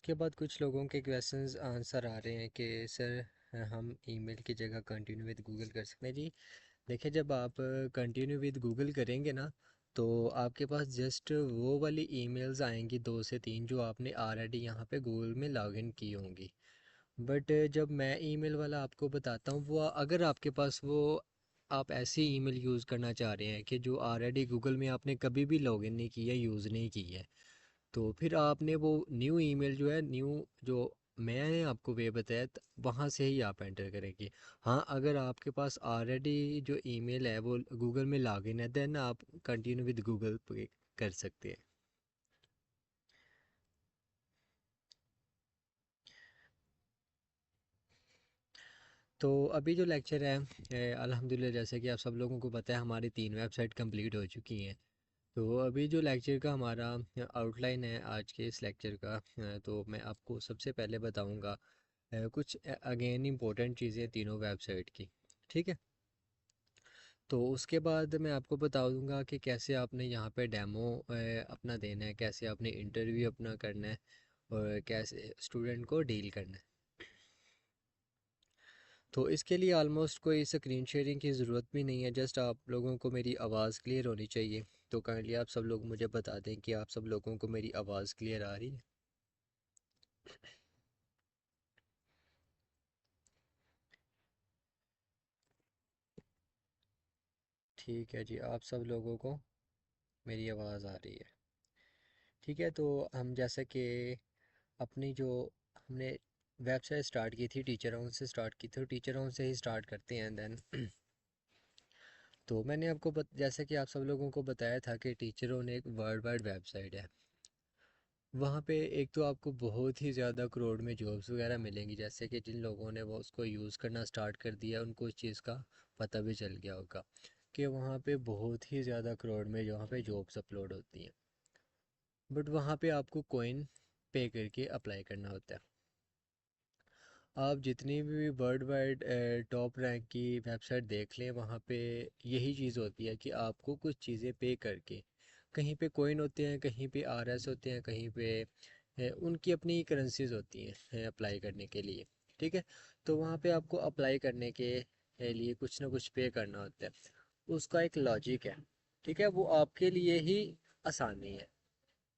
उसके बाद कुछ लोगों के क्वेश्चंस आंसर आ रहे हैं कि सर हम ईमेल की जगह कंटिन्यू विद गूगल कर सकते हैं जी। देखिए, जब आप कंटिन्यू विद गूगल करेंगे ना, तो आपके पास जस्ट वो वाली ईमेल्स आएंगी दो से तीन जो आपने ऑलरेडी यहाँ पे गूगल में लॉगिन की होंगी। बट जब मैं ईमेल वाला आपको बताता हूँ, वो अगर आपके पास वो आप ऐसी ईमेल यूज़ करना चाह रहे हैं कि जो ऑलरेडी गूगल में आपने कभी भी लॉगिन नहीं की है, यूज़ नहीं की है, तो फिर आपने वो न्यू ईमेल जो है, न्यू जो मैंने आपको वे बताया, वहाँ से ही आप एंटर करेंगे। हाँ, अगर आपके पास ऑलरेडी जो ईमेल है वो गूगल में लॉगिन है, देन आप कंटिन्यू विद गूगल पे कर सकते हैं। तो अभी जो लेक्चर है, अल्हम्दुलिल्लाह, जैसे कि आप सब लोगों को पता है, हमारी 3 वेबसाइट कंप्लीट हो चुकी हैं। तो अभी जो लेक्चर का हमारा आउटलाइन है आज के इस लेक्चर का, तो मैं आपको सबसे पहले बताऊंगा कुछ अगेन इंपॉर्टेंट चीज़ें तीनों वेबसाइट की। ठीक है। तो उसके बाद मैं आपको बता दूंगा कि कैसे आपने यहाँ पे डेमो अपना देना है, कैसे आपने इंटरव्यू अपना करना है, और कैसे स्टूडेंट को डील करना है। तो इसके लिए ऑलमोस्ट कोई स्क्रीन शेयरिंग की ज़रूरत भी नहीं है, जस्ट आप लोगों को मेरी आवाज़ क्लियर होनी चाहिए। तो काइंडली आप सब लोग मुझे बता दें कि आप सब लोगों को मेरी आवाज़ क्लियर आ रही है। ठीक है जी, आप सब लोगों को मेरी आवाज़ आ रही है। ठीक है। तो हम जैसे कि अपनी जो हमने वेबसाइट स्टार्ट की थी, टीचरों से स्टार्ट की थी, तो टीचरों से ही स्टार्ट करते हैं। देन तो मैंने आपको जैसे कि आप सब लोगों को बताया था कि टीचरों ने एक वर्ल्ड वाइड वेबसाइट है। वहाँ पे एक तो आपको बहुत ही ज़्यादा करोड़ में जॉब्स वगैरह मिलेंगी, जैसे कि जिन लोगों ने वो उसको यूज़ करना स्टार्ट कर दिया उनको इस चीज़ का पता भी चल गया होगा कि वहाँ पे बहुत ही ज़्यादा करोड़ में वहाँ पे जॉब्स अपलोड होती हैं। बट वहाँ पे आपको कॉइन पे करके अप्लाई करना होता है। आप जितनी भी वर्ल्ड वाइड टॉप रैंक की वेबसाइट देख लें, वहाँ पे यही चीज़ होती है कि आपको कुछ चीज़ें पे करके, कहीं पे कॉइन होते हैं, कहीं पे आरएस होते हैं, कहीं पे उनकी अपनी करेंसीज होती हैं अप्लाई करने के लिए। ठीक है। तो वहाँ पे आपको अप्लाई करने के लिए कुछ ना कुछ पे करना होता है। उसका एक लॉजिक है। ठीक है, वो आपके लिए ही आसानी है।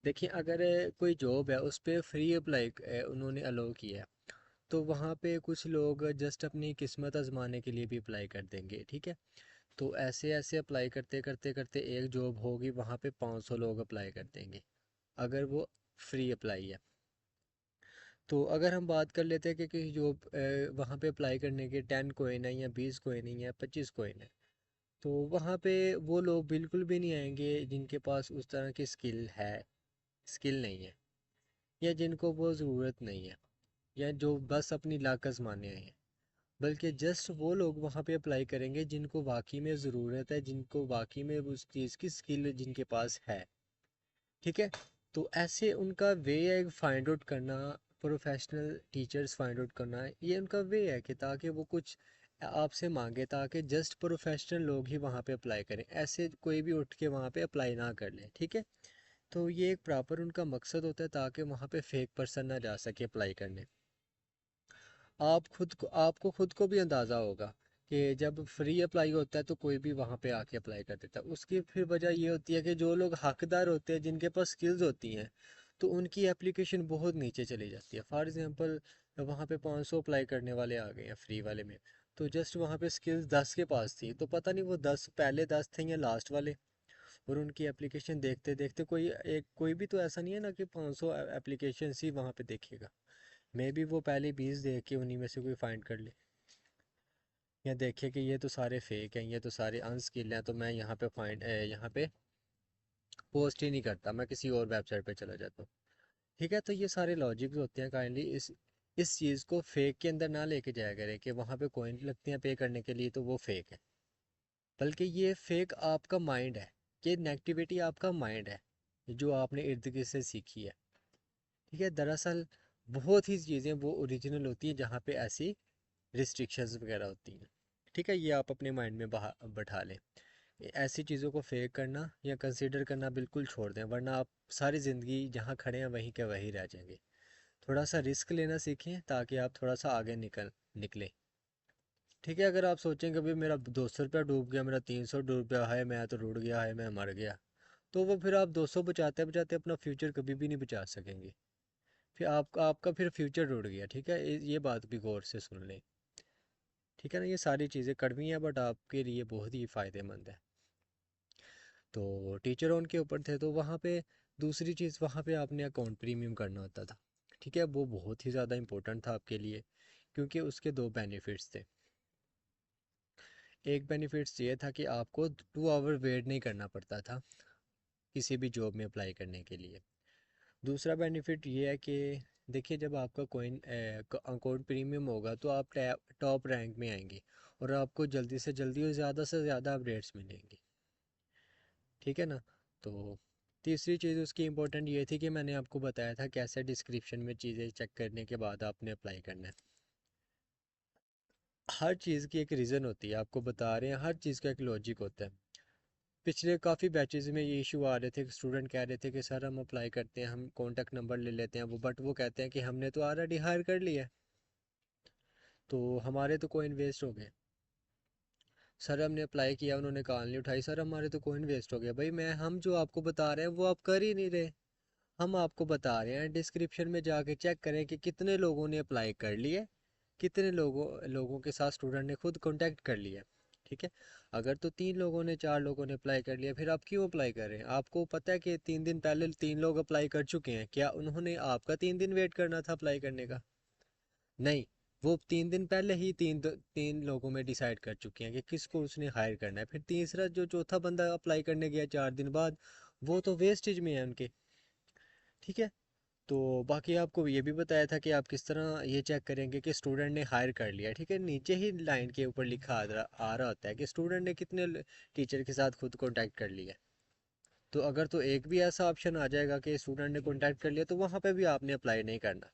देखिए, अगर कोई जॉब है उस पर फ्री अप्लाई उन्होंने अलाउ किया है, तो वहाँ पे कुछ लोग जस्ट अपनी किस्मत आजमाने के लिए भी अप्लाई कर देंगे। ठीक है। तो ऐसे ऐसे अप्लाई करते करते करते एक जॉब होगी, वहाँ पे 500 लोग अप्लाई कर देंगे, अगर वो फ्री अप्लाई है। तो अगर हम बात कर लेते हैं कि किसी जॉब वहाँ पे अप्लाई करने के 10 कोइन है या 20 कोइन है या 25 कोइन है, तो वहाँ पे वो लोग बिल्कुल भी नहीं आएंगे जिनके पास उस तरह की स्किल नहीं है, या जिनको वो ज़रूरत नहीं है, या जो बस अपनी लाक आजमाने आए हैं। बल्कि जस्ट वो लोग वहाँ पे अप्लाई करेंगे जिनको वाकई में ज़रूरत है, जिनको वाकई में उस चीज़ की स्किल जिनके पास है। ठीक है। तो ऐसे उनका वे है फाइंड आउट करना, प्रोफेशनल टीचर्स फाइंड आउट करना, ये उनका वे है कि ताकि वो कुछ आपसे मांगे, ताकि जस्ट प्रोफेशनल लोग ही वहाँ पे अप्लाई करें, ऐसे कोई भी उठ के वहाँ पे अप्लाई ना कर ले। ठीक है। तो ये एक प्रॉपर उनका मकसद होता है, ताकि वहाँ पे फेक पर्सन ना जा सके अप्लाई करने। आपको खुद को भी अंदाज़ा होगा कि जब फ्री अप्लाई होता है तो कोई भी वहाँ पे आके अप्लाई कर देता है। उसकी फिर वजह ये होती है कि जो लोग हकदार होते हैं, जिनके पास स्किल्स होती हैं, तो उनकी एप्लीकेशन बहुत नीचे चली जाती है। फॉर एग्जांपल, वहाँ पे 500 अप्लाई करने वाले आ गए हैं फ्री वाले में, तो जस्ट वहाँ पे स्किल्स 10 के पास थी, तो पता नहीं वो 10 पहले 10 थे या लास्ट वाले। और उनकी एप्लीकेशन देखते देखते कोई भी तो ऐसा नहीं है ना कि 500 एप्लीकेशन ही वहाँ पे देखेगा। मे बी वो पहले 20 देख के उन्हीं में से कोई फाइंड कर ले, या देखे कि ये तो सारे फेक हैं, ये तो सारे अनस्किल्ड हैं, तो मैं यहाँ पे पोस्ट ही नहीं करता, मैं किसी और वेबसाइट पे चला जाता हूँ। ठीक है। तो ये सारे लॉजिक्स होते हैं। काइंडली इस चीज़ को फेक के अंदर ना लेके जाया करें कि वहाँ पे कॉइन लगती हैं पे करने के लिए तो वो फेक है। बल्कि ये फेक आपका माइंड है, ये नेगेटिविटी आपका माइंड है जो आपने इर्द गिर्द से सीखी है। ठीक है। दरअसल बहुत ही चीज़ें वो ओरिजिनल होती हैं जहाँ पे ऐसी रिस्ट्रिक्शंस वगैरह होती हैं। ठीक है, ये आप अपने माइंड में बैठा लें। ऐसी चीज़ों को फेक करना या कंसीडर करना बिल्कुल छोड़ दें, वरना आप सारी ज़िंदगी जहाँ खड़े हैं वहीं के वहीं रह जाएंगे। थोड़ा सा रिस्क लेना सीखें ताकि आप थोड़ा सा आगे निकले। ठीक है, अगर आप सोचेंगे भाई मेरा 200 रुपया डूब गया, मेरा 300 रुपया है, मैं तो रुड़ गया है, मैं मर गया, तो वो फिर आप 200 बचाते बचाते अपना फ्यूचर कभी भी नहीं बचा सकेंगे। फिर आपका फिर फ्यूचर रुड़ गया। ठीक है, ये बात भी गौर से सुन लें। ठीक है ना, ये सारी चीज़ें कड़वी हैं बट आपके लिए बहुत ही फ़ायदेमंद है। तो टीचर उनके ऊपर थे, तो वहाँ पे दूसरी चीज़, वहाँ पे आपने अकाउंट प्रीमियम करना होता था। ठीक है, वो बहुत ही ज़्यादा इंपॉर्टेंट था आपके लिए, क्योंकि उसके दो बेनिफिट्स थे। एक बेनिफिट्स ये था कि आपको 2 आवर वेट नहीं करना पड़ता था किसी भी जॉब में अप्लाई करने के लिए। दूसरा बेनिफिट ये है कि देखिए, जब आपका कोइन अकाउंट प्रीमियम होगा तो आप टॉप रैंक में आएंगे और आपको जल्दी से जल्दी और ज़्यादा से ज़्यादा अपडेट्स मिलेंगी। ठीक है ना। तो तीसरी चीज़ उसकी इम्पोर्टेंट ये थी कि मैंने आपको बताया था कैसे डिस्क्रिप्शन में चीज़ें चेक करने के बाद आपने अप्लाई करना है। हर चीज़ की एक रीज़न होती है, आपको बता रहे हैं, हर चीज़ का एक लॉजिक होता है। पिछले काफ़ी बैचेज़ में ये इशू आ रहे थे कि स्टूडेंट कह रहे थे कि सर हम अप्लाई करते हैं, हम कॉन्टैक्ट नंबर ले लेते हैं वो, बट वो कहते हैं कि हमने तो ऑलरेडी हायर कर लिया है, तो हमारे तो कोइन वेस्ट हो गए। सर हमने अप्लाई किया, उन्होंने कॉल नहीं उठाई, सर हमारे तो कोइन वेस्ट हो गया। भाई मैं हम जो आपको बता रहे हैं वो आप कर ही नहीं रहे। हम आपको बता रहे हैं डिस्क्रिप्शन में जाके चेक करें कि कितने लोगों ने अप्लाई कर लिए, कितने लोगों के साथ स्टूडेंट ने खुद कांटेक्ट कर लिया। ठीक है, अगर तो 3 लोगों ने 4 लोगों ने अप्लाई कर लिया, फिर आप क्यों अप्लाई कर रहे हैं? आपको पता है कि 3 दिन पहले 3 लोग अप्लाई कर चुके हैं, क्या उन्होंने आपका 3 दिन वेट करना था अप्लाई करने का? नहीं, वो 3 दिन पहले ही तीन लोगों में डिसाइड कर चुके हैं कि किसको उसने हायर करना है। फिर तीसरा जो चौथा बंदा अप्लाई करने गया 4 दिन बाद, वो तो वेस्टेज में है उनके। ठीक है, तो बाकी आपको ये भी बताया था कि आप किस तरह ये चेक करेंगे कि स्टूडेंट ने हायर कर लिया। ठीक है, नीचे ही लाइन के ऊपर लिखा आ रहा होता है कि स्टूडेंट ने कितने टीचर के साथ खुद कांटेक्ट कर लिया। तो अगर तो एक भी ऐसा ऑप्शन आ जाएगा कि स्टूडेंट ने कांटेक्ट कर लिया, तो वहाँ पे भी आपने अप्लाई नहीं करना।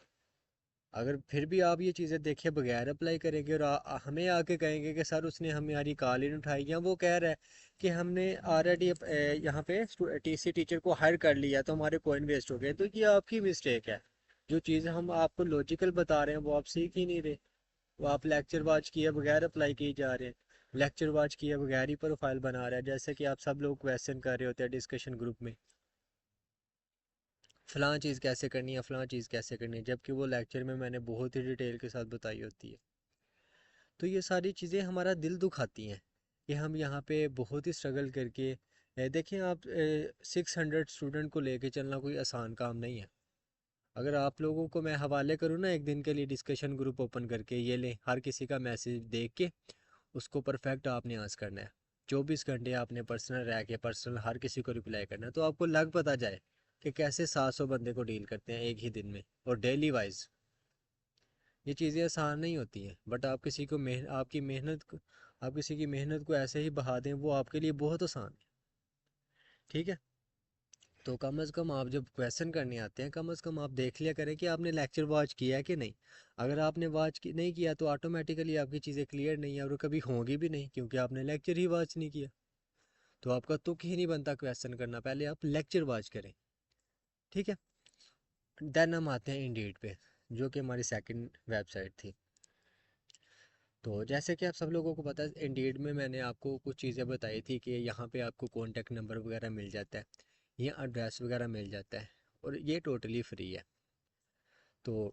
अगर फिर भी आप ये चीज़ें देखे बगैर अप्लाई करेंगे और हमें आके कहेंगे कि सर उसने हमारी कॉल ही नहीं उठाई, या वो कह रहा है कि हमने ऑलरेडी यहाँ पे टीसी टीचर को हायर कर लिया तो हमारे कॉइन वेस्ट हो गए, तो ये आपकी मिस्टेक है। जो चीज़ हम आपको लॉजिकल बता रहे हैं वो आप सीख ही नहीं रहे। वो आप लेक्चर वॉच किए बगैर अप्लाई किए जा रहे हैं, लेक्चर वॉच किए बगैर ही प्रोफाइल बना रहा है, जैसे कि आप सब लोग क्वेश्चन कर रहे होते हैं डिस्कशन ग्रुप में, फ़लाँ चीज़ कैसे करनी है, फ़लाँ चीज़ कैसे करनी है, जबकि वो लेक्चर में मैंने बहुत ही डिटेल के साथ बताई होती है। तो ये सारी चीज़ें हमारा दिल दुखाती हैं कि हम यहाँ पे बहुत ही स्ट्रगल करके देखें आप, 600 स्टूडेंट को लेके चलना कोई आसान काम नहीं है। अगर आप लोगों को मैं हवाले करूँ ना एक दिन के लिए डिस्कशन ग्रुप ओपन करके, ये लें हर किसी का मैसेज देख के उसको परफेक्ट आपने आंसर करना है। 24 घंटे आपने पर्सनल रह के पर्सनल हर किसी को रिप्लाई करना है, तो आपको लग पता जाए कि कैसे 700 बंदे को डील करते हैं एक ही दिन में और डेली वाइज। ये चीज़ें आसान नहीं होती हैं, बट आप किसी को आप किसी की मेहनत को ऐसे ही बहा दें, वो आपके लिए बहुत आसान है। ठीक है, तो कम अज़ कम आप जब क्वेश्चन करने आते हैं, कम अज़ कम आप देख लिया करें कि आपने लेक्चर वॉच किया है कि नहीं। अगर आपने नहीं किया तो ऑटोमेटिकली आपकी चीज़ें क्लियर नहीं है और कभी होंगी भी नहीं, क्योंकि आपने लेक्चर ही वॉच नहीं किया। तो आपका तुक ही नहीं बनता क्वेश्चन करना, पहले आप लेक्चर वॉच करें। ठीक है, देन हम आते हैं इंडीड पे, जो कि हमारी सेकंड वेबसाइट थी। तो जैसे कि आप सब लोगों को पता है, इंडीड में मैंने आपको कुछ चीज़ें बताई थी कि यहाँ पे आपको कॉन्टैक्ट नंबर वगैरह मिल जाता है, ये एड्रेस वगैरह मिल जाता है, और ये टोटली फ्री है। तो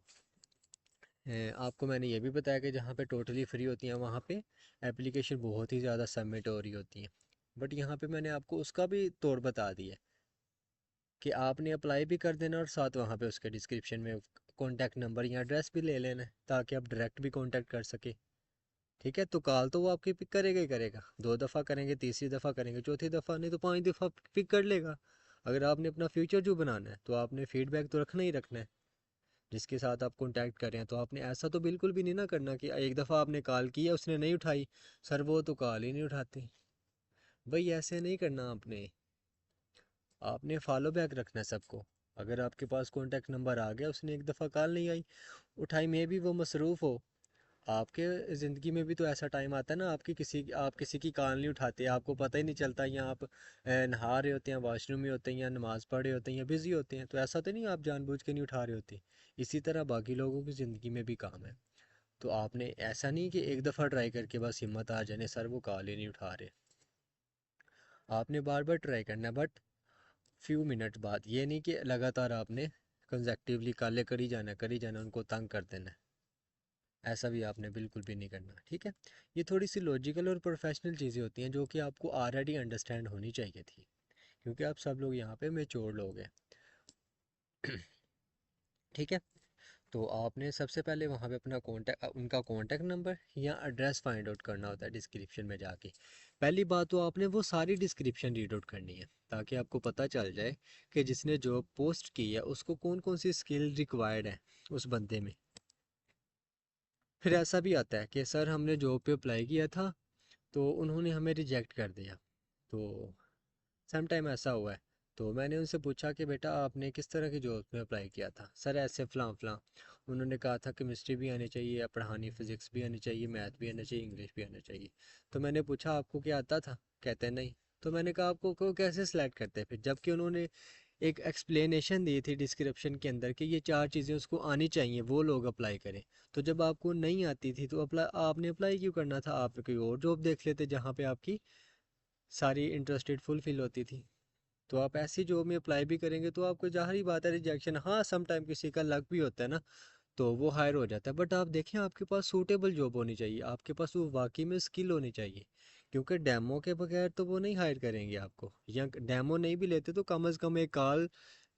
आपको मैंने ये भी बताया कि जहाँ पे टोटली फ्री होती हैं वहाँ पे एप्लीकेशन बहुत ही ज़्यादा सबमिट हो रही होती हैं। बट यहाँ पे मैंने आपको उसका भी तौर बता दिया कि आपने अप्लाई भी कर देना और साथ वहाँ पे उसके डिस्क्रिप्शन में कॉन्टैक्ट नंबर या एड्रेस भी ले लेना है, ताकि आप डायरेक्ट भी कॉन्टैक्ट कर सके। ठीक है, तो कॉल तो वो आपकी पिक करेगा ही करेगा, 2 दफ़ा करेंगे, तीसरी दफ़ा करेंगे, चौथी दफ़ा नहीं तो 5 दफ़ा पिक कर लेगा। अगर आपने अपना फ्यूचर जो बनाना है तो आपने फीडबैक तो रखना ही रखना है जिसके साथ आप कांटेक्ट कर रहे हैं। तो आपने ऐसा तो बिल्कुल भी नहीं ना करना कि एक दफ़ा आपने कॉल किया उसने नहीं उठाई, सर वो तो कॉल ही नहीं उठाते। भाई ऐसे नहीं करना आपने, आपने फॉलो बैक रखना है सबको। अगर आपके पास कॉन्टैक्ट नंबर आ गया, उसने एक दफ़ा कॉल नहीं आई उठाई, में भी वो मसरूफ़ हो, आपके ज़िंदगी में भी तो ऐसा टाइम आता है ना, आप किसी की कॉल नहीं उठाते, आपको पता ही नहीं चलता, या आप नहा रहे होते हैं, वॉशरूम में होते हैं, या नमाज़ पढ़ रहे होते हैं, या बिज़ी होते हैं, तो ऐसा तो नहीं आप जानबूझ के नहीं उठा रहे होते। इसी तरह बाकी लोगों की ज़िंदगी में भी काम है। तो आपने ऐसा नहीं कि एक दफ़ा ट्राई करके बस हिम्मत आ जाने सर वो कॉल ही नहीं उठा रहे। आपने बार बार ट्राई करना है, बट फ्यू मिनट बाद, ये नहीं कि लगातार आपने कंजेक्टिवली काले करी जाना, उनको तंग कर देना है। ऐसा भी आपने बिल्कुल भी नहीं करना, ठीक है। ये थोड़ी सी लॉजिकल और प्रोफेशनल चीज़ें होती हैं जो कि आपको ऑलरेडी अंडरस्टैंड होनी चाहिए थी, क्योंकि आप सब लोग यहाँ पे मेच्योर लोग हैं। ठीक है। तो आपने सबसे पहले वहाँ पे अपना कॉन्टैक्ट, उनका कॉन्टैक्ट नंबर या एड्रेस फाइंड आउट करना होता है डिस्क्रिप्शन में जाके। पहली बात तो आपने वो सारी डिस्क्रिप्शन रीड आउट करनी है, ताकि आपको पता चल जाए कि जिसने जॉब पोस्ट की है उसको कौन कौन सी स्किल रिक्वायर्ड है उस बंदे में। फिर ऐसा भी आता है कि सर हमने जॉब पे अप्लाई किया था तो उन्होंने हमें रिजेक्ट कर दिया। तो सम टाइम ऐसा हुआ है। तो मैंने उनसे पूछा कि बेटा आपने किस तरह की जॉब में अप्लाई किया था, सर ऐसे फ़लाँ फ़लाँ। उन्होंने कहा था केमिस्ट्री भी आनी चाहिए, या पढ़ानी फिज़िक्स भी आनी चाहिए, मैथ भी आना चाहिए, इंग्लिश भी आना चाहिए। तो मैंने पूछा आपको क्या आता था, कहते हैं नहीं। तो मैंने कहा आपको को कैसे सिलेक्ट करते हैं फिर, जबकि उन्होंने एक एक्सप्लेनेशन दी थी डिस्क्रिप्शन के अंदर कि ये चार चीज़ें उसको आनी चाहिए वो लोग अप्लाई करें। तो जब आपको नहीं आती थी तो अप्लाई आपने अप्लाई क्यों करना था, आप कोई और जॉब देख लेते जहाँ पे आपकी सारी इंटरेस्टेड फुलफिल होती थी। तो आप ऐसी जॉब में अप्लाई भी करेंगे तो आपको ज़ाहिर बात है रिजेक्शन, हाँ सम टाइम किसी का लक भी होता है ना, तो वो हायर हो जाता है। बट आप देखें आपके पास सूटेबल जॉब होनी चाहिए, आपके पास वो वाकई में स्किल होनी चाहिए, क्योंकि डेमो के बगैर तो वो नहीं हायर करेंगे आपको, या डेमो नहीं भी लेते तो कम से कम एक कॉल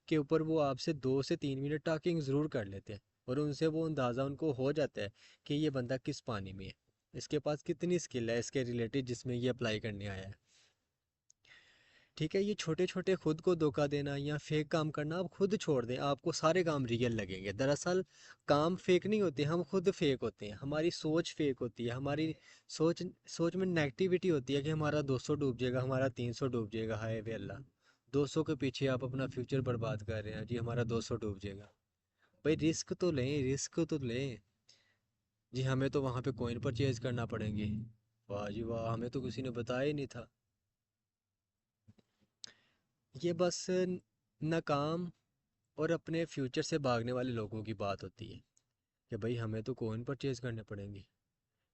के ऊपर वो आपसे 2 से 3 मिनट टॉकिंग ज़रूर कर लेते हैं, और उनसे वो अंदाज़ा उनको हो जाता है कि ये बंदा किस पानी में है, इसके पास कितनी स्किल है इसके रिलेटेड जिसमें ये अप्लाई करने आया है। ठीक है, ये छोटे छोटे खुद को धोखा देना या फेक काम करना आप खुद छोड़ दें, आपको सारे काम रियल लगेंगे। दरअसल काम फेक नहीं होते, हम खुद फेक होते हैं, हमारी सोच फेक होती है, हमारी सोच सोच में नेगेटिविटी होती है कि हमारा 200 डूब जाएगा, हमारा 300 डूब जाएगा, हाय वे अल्लाह। 200 के पीछे आप अपना फ्यूचर बर्बाद कर रहे हैं जी, हमारा 200 डूब जाएगा। भाई रिस्क तो लें, रिस्क तो लें। जी हमें तो वहाँ पे कॉइन परचेज करना पड़ेंगे, वाह जी वाह, हमें तो किसी ने बताया ही नहीं था। ये बस नाकाम और अपने फ्यूचर से भागने वाले लोगों की बात होती है कि भाई हमें तो कॉइन परचेज करने पड़ेंगे।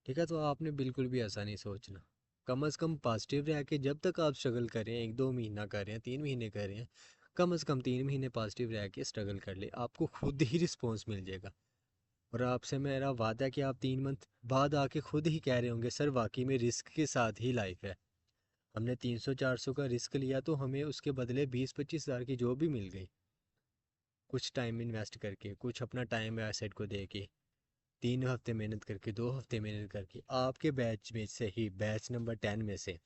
ठीक है, तो आपने बिल्कुल भी ऐसा नहीं सोचना। कम से कम पॉजिटिव रह के, जब तक आप स्ट्रगल कर रहे हैं, 1-2 महीना कर रहे हैं, 3 महीने कर रहे हैं, कम से कम 3 महीने पॉजिटिव रह के स्ट्रगल कर ले, आपको खुद ही रिस्पॉन्स मिल जाएगा। और आपसे मेरा वादा है कि आप 3 मंथ बाद आके खुद ही कह रहे होंगे सर वाकई में रिस्क के साथ ही लाइफ है, हमने 300-400 का रिस्क लिया तो हमें उसके बदले 20-25 हज़ार की जॉब भी मिल गई, कुछ टाइम इन्वेस्ट करके, कुछ अपना टाइम एसेट को दे के, 3 हफ्ते मेहनत करके, 2 हफ्ते मेहनत करके। आपके बैच में से ही, बैच नंबर 10 में से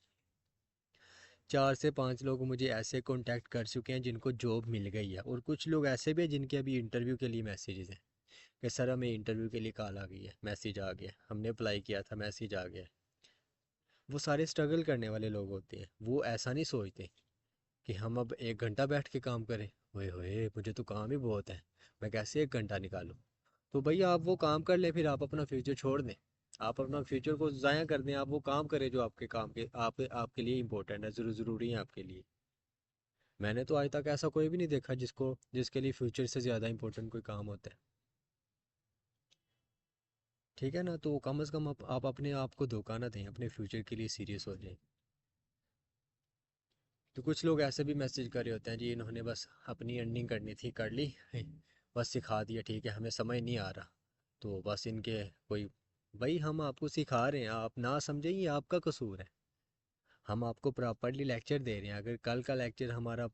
4 से 5 लोग मुझे ऐसे कांटेक्ट कर चुके हैं जिनको जॉब मिल गई है, और कुछ लोग ऐसे भी हैं जिनके अभी इंटरव्यू के लिए मैसेजेस हैं कि सर हमें इंटरव्यू के लिए कॉल आ गई है, मैसेज आ गया, हमने अप्लाई किया था, मैसेज आ गया। वो सारे स्ट्रगल करने वाले लोग होते हैं, वो ऐसा नहीं सोचते कि हम अब 1 घंटा बैठ के काम करें, ओए होए मुझे तो काम ही बहुत है, मैं कैसे 1 घंटा निकालूं। तो भैया आप वो काम कर लें, फिर आप अपना फ्यूचर छोड़ दें, आप अपना फ्यूचर को ज़ाया कर दें, आप वो काम करें जो आपके काम के आपके लिए इंपॉर्टेंट है, ज़रूरी है आपके लिए। मैंने तो आज तक ऐसा कोई भी नहीं देखा जिसके लिए फ्यूचर से ज़्यादा इंपॉर्टेंट कोई काम होता है। ठीक है ना, तो कम से कम आप अपने आप को धोखा ना दें, अपने फ्यूचर के लिए सीरियस हो जाएं। तो कुछ लोग ऐसे भी मैसेज कर रहे होते हैं जी, इन्होंने बस अपनी अर्निंग करनी थी, कर ली, बस सिखा दिया, ठीक है हमें समझ नहीं आ रहा, तो बस इनके कोई। भाई हम आपको सिखा रहे हैं, आप ना समझें ये आपका कसूर है। हम आपको प्रॉपरली लेक्चर दे रहे हैं, अगर कल का लेक्चर हमारा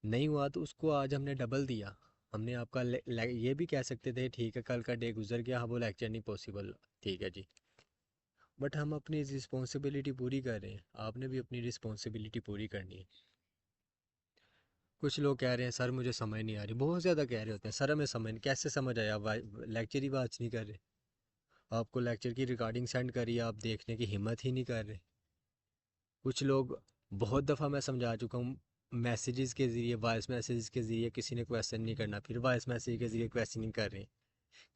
नहीं हुआ तो उसको आज हमने डबल दिया। हमने आपका ये भी कह सकते थे ठीक है कल का डे गुजर गया, हाँ वो लेक्चर नहीं पॉसिबल, ठीक है जी। बट हम अपनी रिस्पॉन्सिबिलिटी पूरी कर रहे हैं, आपने भी अपनी रिस्पॉन्सिबिलिटी पूरी करनी है। कुछ लोग कह रहे हैं सर मुझे समझ नहीं आ रही, बहुत ज़्यादा कह रहे होते हैं सर हमें समझ नहीं, कैसे समझ आया, आप लेक्चर ही बात नहीं कर रहे, आपको लेक्चर की रिकॉर्डिंग सेंड करी, आप देखने की हिम्मत ही नहीं कर रहे। कुछ लोग, बहुत दफ़ा मैं समझा चुका हूँ, मैसेजेस के ज़रिए, वॉइस मैसेजेस के ज़रिए किसी ने क्वेश्चन नहीं करना, फिर वॉइस मैसेज के ज़रिए क्वेश्चनिंग कर रहे हैं।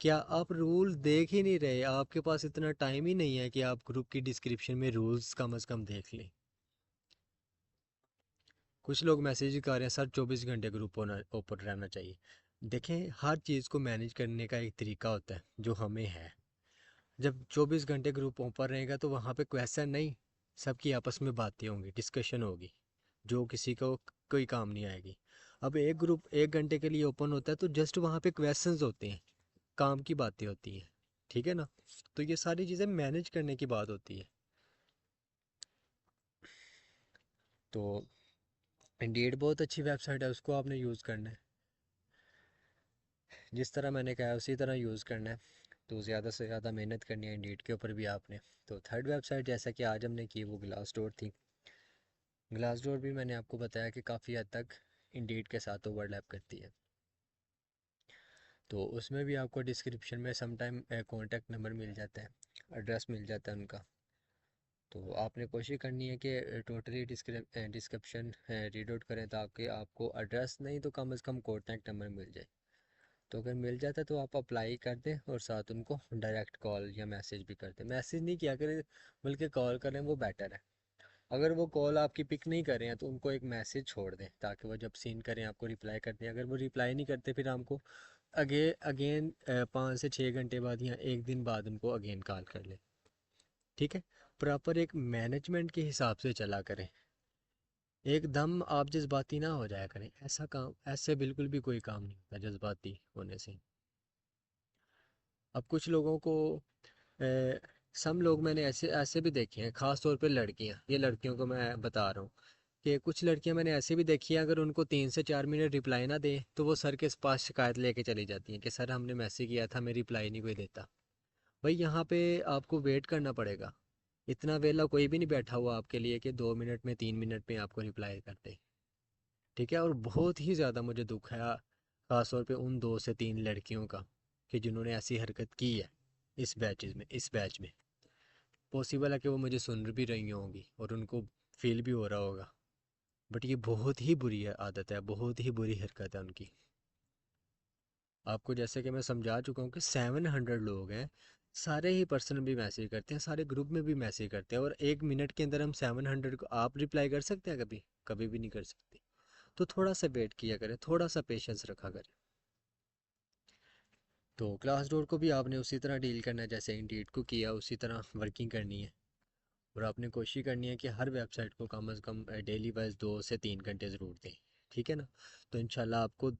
क्या आप रूल देख ही नहीं रहे? आपके पास इतना टाइम ही नहीं है कि आप ग्रुप की डिस्क्रिप्शन में रूल्स कम से कम देख लें। कुछ लोग मैसेज कर रहे हैं सर 24 घंटे ग्रुप होना ओपन रहना चाहिए। देखें, हर चीज़ को मैनेज करने का एक तरीका होता है जो हमें है। जब 24 घंटे ग्रुप ओपन रहेगा तो वहाँ पे क्वेश्चन नहीं, सबकी आपस में बातें होंगी, डिस्कशन होगी, जो किसी को कोई काम नहीं आएगी। अब एक ग्रुप 1 घंटे के लिए ओपन होता है तो जस्ट वहाँ पे क्वेश्चंस होते हैं, काम की बातें होती हैं। ठीक है ना? तो ये सारी चीज़ें मैनेज करने की बात होती है। तो इंडीड बहुत अच्छी वेबसाइट है, उसको आपने यूज़ करना है जिस तरह मैंने कहा उसी तरह यूज़ करना है। तो ज़्यादा से ज़्यादा मेहनत करनी है इंडीड के ऊपर भी आपने। तो थर्ड वेबसाइट जैसा कि आज हमने की वो ग्लास डोर थी। ग्लास डोर भी मैंने आपको बताया कि काफ़ी हद तक इंडीड के साथ ओवरलैप करती है। तो उसमें भी आपको डिस्क्रिप्शन में समटाइम कॉन्टैक्ट नंबर मिल जाता है, एड्रेस मिल जाता है उनका। तो आपने कोशिश करनी है कि टोटली डिस्क्रिप्शन रीड आउट करें ताकि आपको एड्रेस नहीं तो कम से कम कॉन्टैक्ट नंबर मिल जाए। तो अगर मिल जाता है तो आप अप्लाई कर दें और साथ उनको डायरेक्ट कॉल या मैसेज भी कर दें। मैसेज नहीं किया करें बल्कि कॉल करें, वो बेटर है। अगर वो कॉल आपकी पिक नहीं कर रहे हैं तो उनको एक मैसेज छोड़ दें ताकि वो जब सीन करें आपको रिप्लाई कर दें। अगर वो रिप्लाई नहीं करते फिर हमको अगेन 5 से 6 घंटे बाद या एक दिन बाद उनको अगेन कॉल कर लें। ठीक है? प्रॉपर एक मैनेजमेंट के हिसाब से चला करें। एकदम आप जज्बाती ना हो जाया करें, ऐसा काम ऐसे बिल्कुल भी कोई काम नहीं होता जज्बाती होने से। अब कुछ लोगों को सम लोग मैंने ऐसे ऐसे भी देखे हैं, ख़ास तौर पे लड़कियां, ये लड़कियों को मैं बता रहा हूँ कि कुछ लड़कियां मैंने ऐसे भी देखी हैं, अगर उनको 3 से 4 मिनट रिप्लाई ना दें तो वो सर के पास शिकायत लेके चली जाती हैं कि सर हमने मैसेज किया था, हमें रिप्लाई नहीं कोई देता। भाई यहाँ पे आपको वेट करना पड़ेगा। इतना वेला कोई भी नहीं बैठा हुआ आपके लिए कि 2 मिनट में 3 मिनट में आपको रिप्लाई कर दे। ठीक है? और बहुत ही ज़्यादा मुझे दुख है ख़ासतौर पे उन 2 से 3 लड़कियों का कि जिन्होंने ऐसी हरकत की है इस बैच में। पॉसिबल है कि वो मुझे सुन भी रही होंगी और उनको फील भी हो रहा होगा। बट ये बहुत ही बुरी है आदत है, बहुत ही बुरी हरकत है उनकी। आपको जैसे कि मैं समझा चुका हूँ कि 700 लोग हैं, सारे ही पर्सन भी मैसेज करते हैं, सारे ग्रुप में भी मैसेज करते हैं, और 1 मिनट के अंदर हम 700 को आप रिप्लाई कर सकते हैं? कभी कभी भी नहीं कर सकते। तो थोड़ा सा वेट किया करें, थोड़ा सा पेशेंस रखा करें। तो क्लास डोर को भी आपने उसी तरह डील करना है जैसे इंडीड को किया, उसी तरह वर्किंग करनी है। और आपने कोशिश करनी है कि हर वेबसाइट को कम से कम डेली वाइज 2 से 3 घंटे ज़रूर दें। ठीक है ना? तो इंशाल्लाह आपको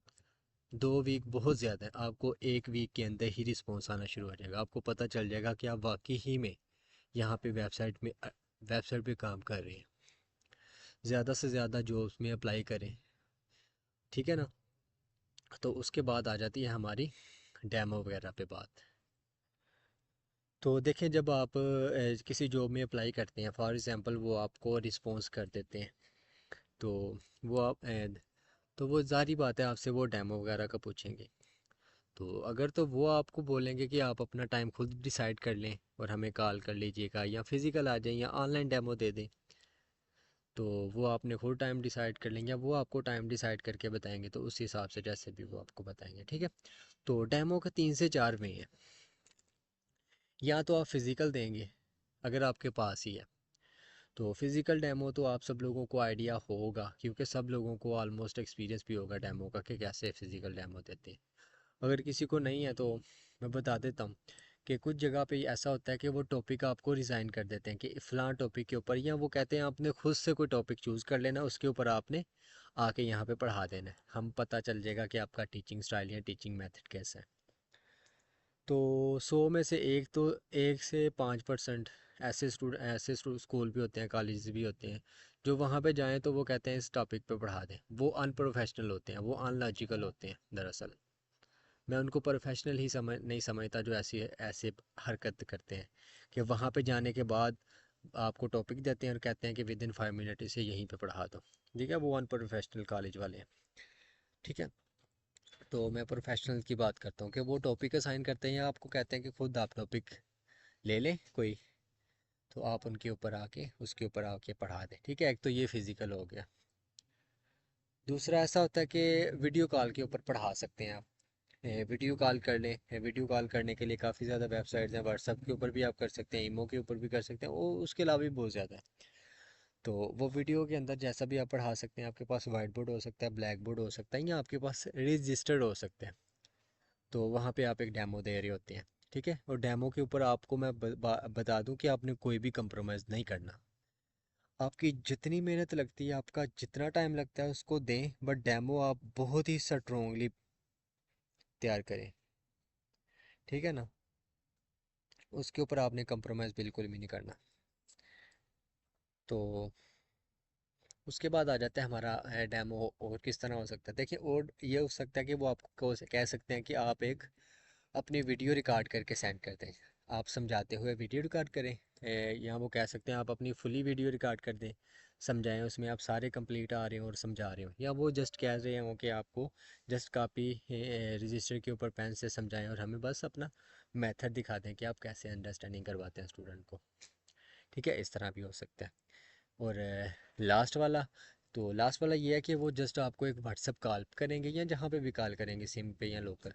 2 वीक बहुत ज़्यादा है, आपको 1 वीक के अंदर ही रिस्पॉन्स आना शुरू हो जाएगा। आपको पता चल जाएगा कि आप वाकई ही में यहाँ पे वेबसाइट पे काम कर रहे हैं। ज़्यादा से ज़्यादा जॉब्स में अप्लाई करें। ठीक है ना? तो उसके बाद आ जाती है हमारी डेमो वगैरह पे बात। तो देखें, जब आप किसी जॉब में अप्लाई करते हैं, फॉर एग्ज़ाम्पल वो आपको रिस्पॉन्स कर देते हैं, तो वो तो वो ज़ाहिर बात है आपसे वो डेमो वगैरह का पूछेंगे। तो अगर तो वो आपको बोलेंगे कि आप अपना टाइम खुद डिसाइड कर लें और हमें कॉल कर लीजिएगा या फिज़िकल आ जाएं या ऑनलाइन डेमो दे दें, तो वो आपने खुद टाइम डिसाइड कर लेंगे या वो आपको टाइम डिसाइड करके बताएंगे, तो उस हिसाब से जैसे भी वो आपको बताएंगे। ठीक है? तो डेमो का 3 से 4 वे हैं। या तो आप फिज़िकल देंगे अगर आपके पास ही है, तो फिज़िकल डेमो तो आप सब लोगों को आइडिया होगा क्योंकि सब लोगों को ऑलमोस्ट एक्सपीरियंस भी होगा डेमो का कि कैसे फ़िज़िकल डेमो देते हैं। अगर किसी को नहीं है तो मैं बता देता हूँ कि कुछ जगह पे ऐसा होता है कि वो टॉपिक आपको रिज़ाइन कर देते हैं कि फ़लाँ टॉपिक के ऊपर, या वो कहते हैं आपने खुद से कोई टॉपिक चूज़ कर लेना, उसके ऊपर आपने आके यहाँ पे पढ़ा देना है, हम पता चल जाएगा कि आपका टीचिंग स्टाइल या टीचिंग मेथड कैसा है। तो 100 में से एक तो 1 से 5% ऐसे स्कूल भी होते हैं, कॉलेज भी होते हैं, जो वहाँ पे जाएं तो वो कहते हैं इस टॉपिक पे पढ़ा दें। वो अनप्रोफेशनल होते हैं, वो अनलॉजिकल होते हैं दरअसल। मैं उनको प्रोफेशनल ही नहीं समझता जो ऐसी ऐसे हरकत करते हैं कि वहाँ पे जाने के बाद आपको टॉपिक देते हैं और कहते हैं कि विद इन 5 मिनट इसे यहीं पे पढ़ा दो। ठीक है? वो अनप्रोफेशनल कॉलेज वाले हैं। ठीक है? तो मैं प्रोफेशनल की बात करता हूँ कि वो टॉपिक असाइन करते हैं या आपको कहते हैं कि खुद आप टॉपिक ले लें कोई, तो आप उनके ऊपर आके उसके ऊपर आके पढ़ा दें। ठीक है? एक तो ये फिज़िकल हो गया। दूसरा ऐसा होता है कि वीडियो कॉल के ऊपर पढ़ा सकते हैं आप। वीडियो कॉल कर लें। वीडियो कॉल करने के लिए काफ़ी ज़्यादा वेबसाइट्स हैं, व्हाट्सअप के ऊपर भी आप कर सकते हैं, ईमो के ऊपर भी कर सकते हैं, वो उसके अलावा भी बहुत ज़्यादा है। तो वो वीडियो के अंदर जैसा भी आप पढ़ा सकते हैं, आपके पास वाइट बोर्ड हो सकता है, ब्लैक बोर्ड हो सकता है, या आपके पास रजिस्टर्ड हो सकते हैं। तो वहाँ पे आप एक डेमो दे रहे होते हैं, ठीक है। और डेमो के ऊपर आपको मैं बता दूं कि आपने कोई भी कंप्रोमाइज़ नहीं करना। आपकी जितनी मेहनत लगती है, आपका जितना टाइम लगता है, उसको दें, बट डेमो आप बहुत ही स्ट्रोंगली तैयार करें, ठीक है ना। उसके ऊपर आपने कंप्रोमाइज़ बिल्कुल भी नहीं करना। तो उसके बाद आ जाता है हमारा डेमो। और किस तरह हो सकता है, देखिए, और ये हो सकता है कि वो आपको कह सकते हैं कि आप एक अपनी वीडियो रिकॉर्ड करके सेंड करते हैं, आप समझाते हुए वीडियो रिकॉर्ड करें। या वो कह सकते हैं आप अपनी फुली वीडियो रिकॉर्ड कर दें, समझाएं, उसमें आप सारे कंप्लीट आ रहे हो और समझा रहे हो, या वो जस्ट कह रहे हो कि आपको जस्ट कॉपी रजिस्टर के ऊपर पेन से समझाएं और हमें बस अपना मेथड दिखा दें कि आप कैसे अंडरस्टैंडिंग करवाते हैं स्टूडेंट को, ठीक है। इस तरह भी हो सकता है। और लास्ट वाला ये है कि वो जस्ट आपको एक व्हाट्सअप कॉल करेंगे, या जहाँ पे भी कॉल करेंगे, सिम पे या लोकल।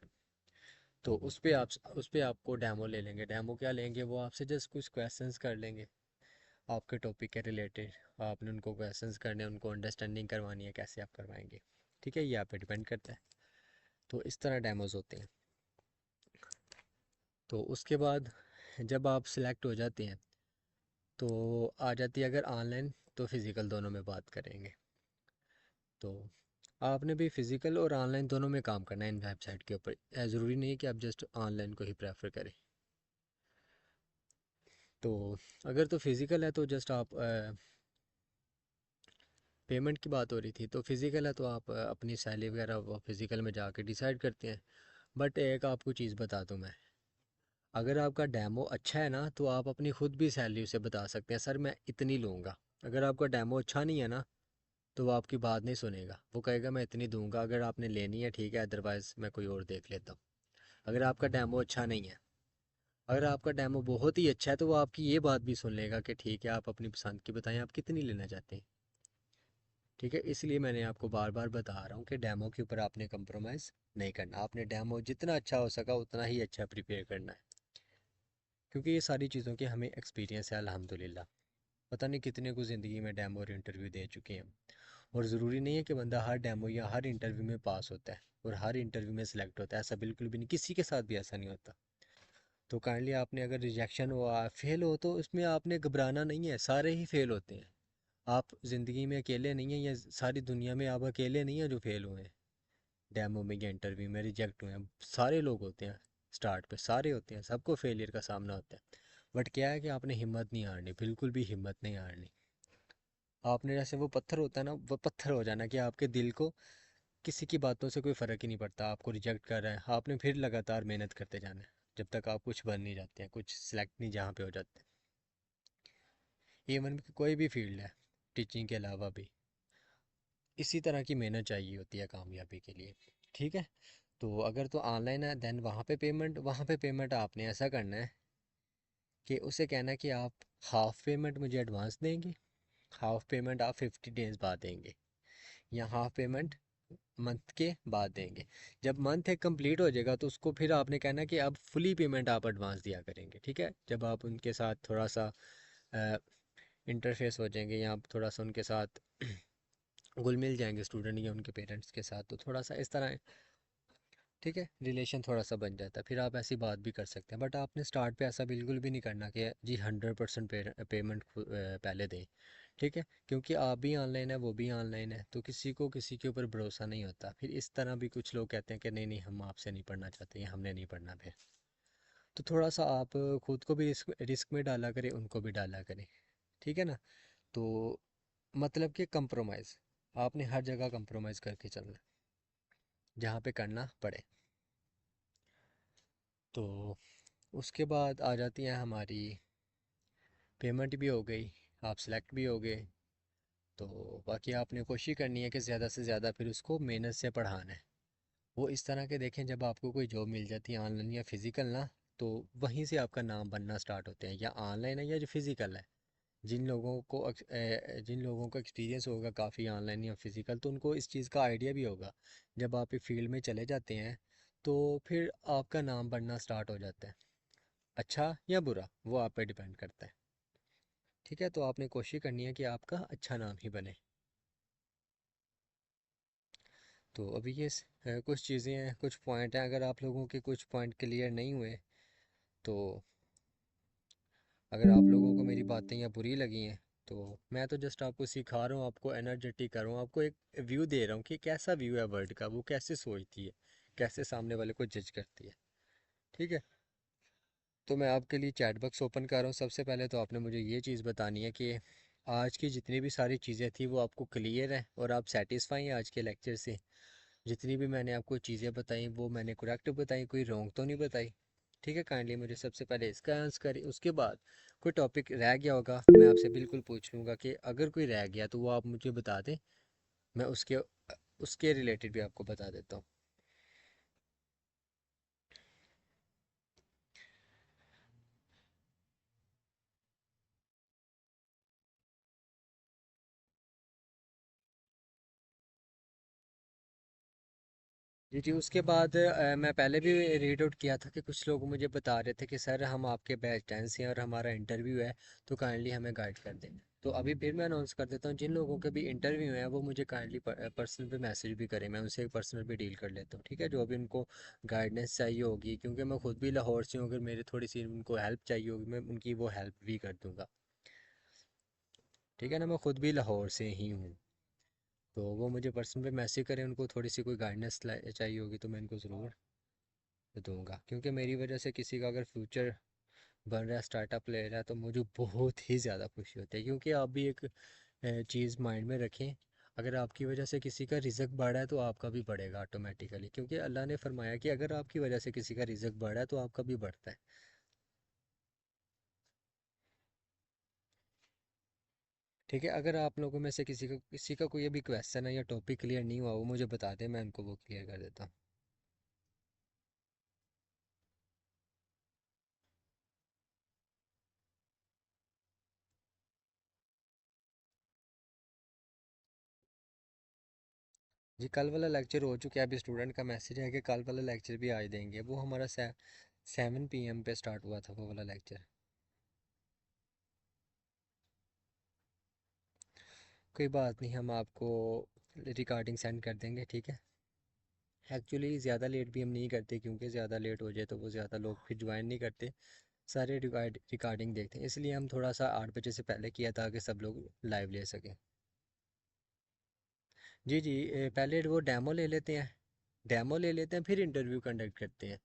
तो उस पे आपको डेमो ले लेंगे। डेमो क्या लेंगे, वो आपसे जस्ट कुछ क्वेश्चंस कर लेंगे आपके टॉपिक के रिलेटेड। आपने उनको क्वेश्चंस करने, उनको अंडरस्टैंडिंग करवानी है, कैसे आप करवाएंगे, ठीक है, ये आप पे डिपेंड करता है। तो इस तरह डेमोज होते हैं। तो उसके बाद जब आप सिलेक्ट हो जाते हैं, तो आ जाती है, अगर ऑनलाइन तो फिज़िकल दोनों में बात करेंगे। तो आपने भी फिज़िकल और ऑनलाइन दोनों में काम करना है इन वेबसाइट के ऊपर। ज़रूरी नहीं है कि आप जस्ट ऑनलाइन को ही प्रेफर करें। तो अगर तो फिज़िकल है तो जस्ट आप पेमेंट की बात हो रही थी, तो फिज़िकल है तो आप अपनी सैलरी वगैरह वो फिज़िकल में जाके डिसाइड करते हैं। बट एक आपको चीज़ बता दूं मैं, अगर आपका डेमो अच्छा है ना, तो आप अपनी खुद भी सैलरी उसे बता सकते हैं, सर मैं इतनी लूँगा। अगर आपका डेमो अच्छा नहीं है ना, तो वो आपकी बात नहीं सुनेगा, वो कहेगा मैं इतनी दूंगा, अगर आपने लेनी है ठीक है, अदरवाइज़ मैं कोई और देख लेता हूँ। अगर आपका डेमो अच्छा नहीं है, अगर आपका डेमो बहुत ही अच्छा है, तो वो आपकी ये बात भी सुन लेगा कि ठीक है, आप अपनी पसंद की बताएं, आप कितनी लेना चाहते हैं, ठीक है। इसलिए मैंने आपको बार बार बता रहा हूँ कि डेमो के ऊपर आपने कंप्रोमाइज़ नहीं करना। आपने डेमो जितना अच्छा हो सका उतना ही अच्छा प्रिपेयर करना है, क्योंकि ये सारी चीज़ों के हमें एक्सपीरियंस है अल्हम्दुलिल्लाह। पता नहीं कितने को ज़िंदगी में डेमो और इंटरव्यू दे चुके हैं। और ज़रूरी नहीं है कि बंदा हर डेमो या हर इंटरव्यू में पास होता है और हर इंटरव्यू में सिलेक्ट होता है, ऐसा बिल्कुल भी नहीं, किसी के साथ भी ऐसा नहीं होता। तो काइंडली आपने, अगर रिजेक्शन हुआ, फेल हो, तो इसमें आपने घबराना नहीं है, सारे ही फेल होते हैं। आप ज़िंदगी में अकेले नहीं हैं, या सारी दुनिया में आप अकेले नहीं हैं जो फेल हुए हैं डेमो में या इंटरव्यू में, रिजेक्ट हुए हैं। सारे लोग होते हैं, स्टार्ट पे सारे होते हैं, सबको फेलियर का सामना होता है। बट क्या है कि आपने हिम्मत नहीं हारनी, बिल्कुल भी हिम्मत नहीं हारनी। आपने जैसे वो पत्थर होता है ना, वो पत्थर हो जाना, कि आपके दिल को किसी की बातों से कोई फ़र्क ही नहीं पड़ता, आपको रिजेक्ट कर रहा है, आपने फिर लगातार मेहनत करते जाना है, जब तक आप कुछ बन नहीं जाते हैं, कुछ सिलेक्ट नहीं जहाँ पे हो जाते हैं। इवन कोई भी फील्ड है, टीचिंग के अलावा भी इसी तरह की मेहनत चाहिए होती है कामयाबी के लिए, ठीक है। तो अगर तो ऑनलाइन है, देन वहाँ पे पेमेंट आपने ऐसा करना है कि उसे कहना है कि आप हाफ़ पेमेंट मुझे एडवांस देंगे, हाफ़ पेमेंट आप 50 डेज़ बाद देंगे, या हाफ़ पेमेंट मंथ के बाद देंगे। जब मंथ एक कंप्लीट हो जाएगा, तो उसको फिर आपने कहना है कि अब फुली पेमेंट आप एडवांस दिया करेंगे, ठीक है। जब आप उनके साथ थोड़ा सा इंटरफेस हो जाएंगे, या आप थोड़ा सा उनके साथ घुल मिल जाएंगे, स्टूडेंट या उनके पेरेंट्स के साथ, तो थोड़ा सा इस तरह, ठीक है, रिलेशन थोड़ा सा बन जाता है, फिर आप ऐसी बात भी कर सकते हैं। बट आपने स्टार्ट पे ऐसा बिल्कुल भी नहीं करना कि जी 100% पेमेंट पहले दें, ठीक है। क्योंकि आप भी ऑनलाइन है, वो भी ऑनलाइन है, तो किसी को किसी के ऊपर भरोसा नहीं होता। फिर इस तरह भी कुछ लोग कहते हैं कि नहीं नहीं, हम आपसे नहीं पढ़ना चाहते, या हमने नहीं पढ़ना फिर। तो थोड़ा सा आप खुद को भी रिस्क रिस्क में डाला करें, उनको भी डाला करें, ठीक है ना। तो मतलब कि कंप्रोमाइज़, आपने हर जगह कंप्रोमाइज़ करके चलना है, जहाँ पे करना पड़े। तो उसके बाद आ जाती हैं हमारी, पेमेंट भी हो गई, आप सेलेक्ट भी हो गए। तो बाकी आपने कोशिश करनी है कि ज़्यादा से ज़्यादा फिर उसको मेहनत से पढ़ाना है। वो इस तरह के देखें, जब आपको कोई जॉब मिल जाती है ऑनलाइन या फिज़िकल ना, तो वहीं से आपका नाम बनना स्टार्ट होते हैं, या ऑनलाइन है या जो फिज़िकल है। जिन लोगों को एक्सपीरियंस होगा काफ़ी ऑनलाइन या फिज़िकल, तो उनको इस चीज़ का आइडिया भी होगा। जब आप एक फील्ड में चले जाते हैं, तो फिर आपका नाम बढ़ना स्टार्ट हो जाता है। अच्छा या बुरा वो आप पे डिपेंड करता है। ठीक है, तो आपने कोशिश करनी है कि आपका अच्छा नाम ही बने। तो अभी ये कुछ चीज़ें हैं, कुछ पॉइंट हैं, अगर आप लोगों के कुछ पॉइंट क्लियर नहीं हुए तो, अगर आप लोगों को मेरी बातें या बुरी लगी हैं, तो मैं तो जस्ट आपको सिखा रहा हूँ, आपको एनर्जेटिक कर रहा हूँ, आपको एक व्यू दे रहा हूँ कि कैसा व्यू है वर्ल्ड का, वो कैसे सोचती है, कैसे सामने वाले को जज करती है। ठीक है, तो मैं आपके लिए चैट बॉक्स ओपन कर रहा हूँ। सबसे पहले तो आपने मुझे ये चीज़ बतानी है कि आज की जितनी भी सारी चीज़ें थी वो आपको क्लियर है और आप सेटिस्फाई हैं आज के लेक्चर से। जितनी भी मैंने आपको चीज़ें बताई वो मैंने करेक्ट बताई, कोई रॉन्ग तो नहीं बताई। ठीक है, काइंडली मुझे सबसे पहले इसका आंसर करें, उसके बाद कोई टॉपिक रह गया होगा मैं आपसे बिल्कुल पूछ लूँगा कि अगर कोई रह गया तो वो आप मुझे बता दें, मैं उसके उसके रिलेटेड भी आपको बता देता हूँ। जी जी, उसके बाद मैं पहले भी रीड आउट किया था कि कुछ लोग मुझे बता रहे थे कि सर हम आपके बैच 10 से हैं और हमारा इंटरव्यू है, तो काइंडली हमें गाइड कर दें। तो अभी फिर मैं अनाउंस कर देता हूँ, जिन लोगों के भी इंटरव्यू है वो मुझे काइंडली पर्सनल पे मैसेज भी करें, मैं उनसे पर्सनल पे डील कर लेता हूँ। ठीक है, जो भी उनको गाइडेंस चाहिए होगी, क्योंकि मैं खुद भी लाहौर से हूँ, अगर मेरी थोड़ी सी उनको हेल्प चाहिए होगी मैं उनकी वो हेल्प भी कर दूँगा। ठीक है ना, मैं खुद भी लाहौर से ही हूँ। तो वो मुझे पर्सनल पे मैसेज करें, उनको थोड़ी सी कोई गाइडेंस चाहिए होगी तो मैं इनको ज़रूर दूंगा, क्योंकि मेरी वजह से किसी का अगर फ्यूचर बन रहा है, स्टार्टअप ले रहा है, तो मुझे बहुत ही ज़्यादा खुशी होती है। क्योंकि आप भी एक चीज़ माइंड में रखें, अगर आपकी वजह से किसी का रिज़्क बढ़ा है तो आपका भी बढ़ेगा ऑटोमेटिकली, क्योंकि अल्लाह ने फरमाया कि अगर आपकी वजह से किसी का रिज़्क बढ़ा है तो आपका भी बढ़ता है। ठीक है, अगर आप लोगों में से किसी का कोई अभी क्वेश्चन है या टॉपिक क्लियर नहीं हुआ वो मुझे बता दें, मैं उनको वो क्लियर कर देता हूँ। जी, कल वाला लेक्चर हो चुका है, अभी स्टूडेंट का मैसेज है कि कल वाला लेक्चर भी आज देंगे। वो हमारा 7 PM पे स्टार्ट हुआ था वो वाला लेक्चर। कोई बात नहीं, हम आपको रिकॉर्डिंग सेंड कर देंगे। ठीक है, एक्चुअली ज़्यादा लेट भी हम नहीं करते, क्योंकि ज़्यादा लेट हो जाए तो वो ज़्यादा लोग फिर ज्वाइन नहीं करते, सारे रिकॉर्डिंग देखते हैं, इसलिए हम थोड़ा सा 8 बजे से पहले किया ताकि सब लोग लाइव ले सकें। जी जी, पहले वो डेमो ले लेते हैं, डेमो ले लेते हैं फिर इंटरव्यू कंडक्ट करते हैं।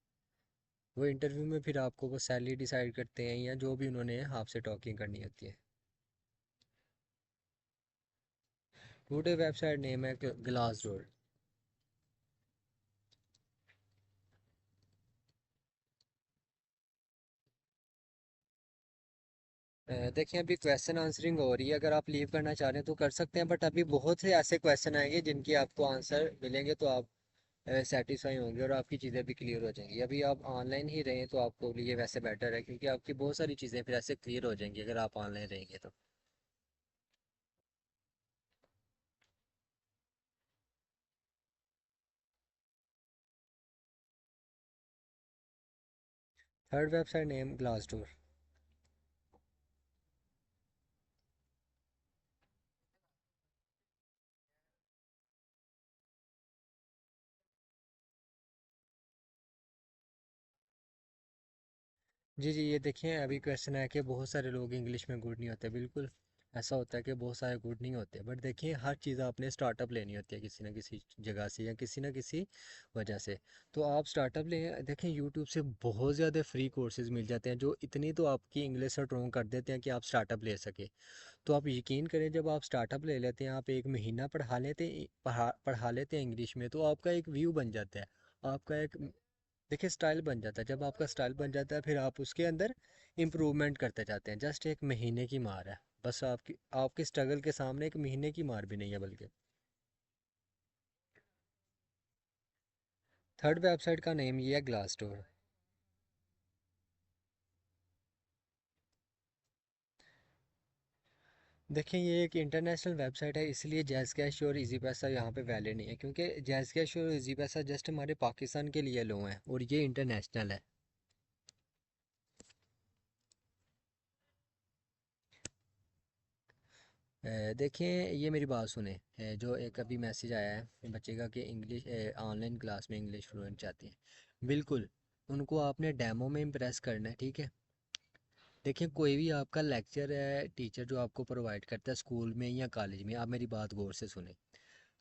वो इंटरव्यू में फिर आपको वो सैलरी डिसाइड करते हैं या जो भी उन्होंने आपसे टॉकिंग करनी होती है। टूडे वेबसाइट नेम है ग्लास डोर। देखिए, अभी क्वेश्चन आंसरिंग हो रही है, अगर आप लीव करना चाह रहे हैं तो कर सकते हैं, बट अभी बहुत से ऐसे क्वेश्चन आएंगे जिनकी आपको आंसर मिलेंगे तो आप सेटिस्फाई होंगे और आपकी चीज़ें भी क्लियर हो जाएंगी। अभी आप ऑनलाइन ही रहें तो आपको लिए वैसे बेटर है, क्योंकि आपकी बहुत सारी चीज़ें फिर ऐसे क्लियर हो जाएंगी अगर आप ऑनलाइन रहेंगे तो। Third website name Glassdoor. जी जी, ये देखें, अभी क्वेश्चन है कि बहुत सारे लोग इंग्लिश में गुड नहीं होते। बिल्कुल ऐसा होता है कि बहुत सारे गुड नहीं होते, बट देखिए हर चीज़ आपने स्टार्टअप लेनी होती है किसी ना किसी जगह से या किसी ना किसी वजह से। तो आप स्टार्टअप लें, देखें यूट्यूब से बहुत ज़्यादा फ्री कोर्सेज मिल जाते हैं जो इतनी तो आपकी इंग्लिश स्ट्रॉन्ग कर देते हैं कि आप स्टार्टअप ले सके। तो आप यकीन करें, जब आप स्टार्टअप ले लेते हैं, आप एक महीना पढ़ा लेते हैं इंग्लिश में, तो आपका एक व्यू बन जाता है, आपका एक देखिए स्टाइल बन जाता है। जब आपका स्टाइल बन जाता है फिर आप उसके अंदर इम्प्रूवमेंट करते जाते हैं। जस्ट एक महीने की मार है, बस आपकी आपके स्ट्रगल के सामने एक महीने की मार भी नहीं है बल्कि। थर्ड वेबसाइट का नेम ये है ग्लास डोर। देखें, ये एक इंटरनेशनल वेबसाइट है, इसलिए जैज़ कैश और इजी पैसा यहाँ पे वैलिड नहीं है, क्योंकि जैज़ कैश और इजी पैसा जस्ट हमारे पाकिस्तान के लिए लो हैं और ये इंटरनेशनल है। देखें, ये मेरी बात सुने। जो एक अभी मैसेज आया है बच्चे का कि इंग्लिश ऑनलाइन क्लास में इंग्लिश फ्लुएंट चाहती है, बिल्कुल उनको आपने डेमो में इम्प्रेस करना है, ठीक है। देखिए, कोई भी आपका लेक्चर है, टीचर जो आपको प्रोवाइड करता है स्कूल में या कॉलेज में, आप मेरी बात गौर से सुने।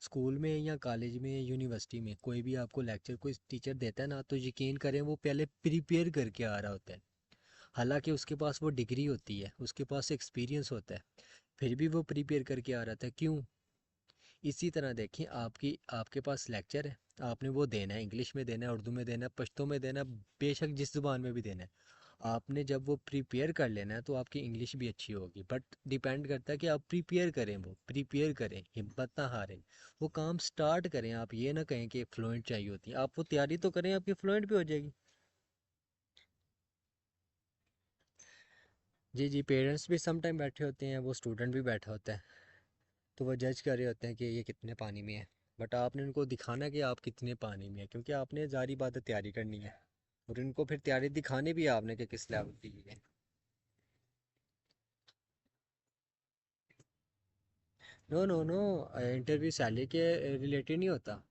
स्कूल में या कॉलेज में, यूनिवर्सिटी में कोई भी आपको लेक्चर कोई टीचर देता है ना, तो यकीन करें वो पहले प्रिपेयर करके आ रहा होता है। हालांकि उसके पास वो डिग्री होती है, उसके पास एक्सपीरियंस होता है, फिर भी वो प्रिपेयर करके आ रहा था। क्यों? इसी तरह देखिए, आपके पास लेक्चर है, आपने वो देना है, इंग्लिश में देना है, उर्दू में देना है, पश्तो में देना है, बेशक जिस जुबान में भी देना है। आपने जब वो प्रिपेयर कर लेना है तो आपकी इंग्लिश भी अच्छी होगी, बट डिपेंड करता है कि आप प्रिपेयर करें, वो प्रिपेयर करें, हिम्मत ना हारें, वो काम स्टार्ट करें। आप ये ना कहें कि फ्लुएंट चाहिए होती है, आप वो तैयारी तो करें, आपकी फ्लुएंट भी हो जाएगी। जी जी, पेरेंट्स भी सम टाइम बैठे होते हैं, वो स्टूडेंट भी बैठा होता है, तो वो जज कर रहे होते हैं कि ये कितने पानी में है। बट आपने उनको दिखाना कि आप कितने पानी में है, क्योंकि आपने जारी बात है तैयारी करनी है, और इनको फिर तैयारी दिखानी भी है आपने कि किस लेवल की है। No no no, interview salary के रिलेटेड नहीं होता।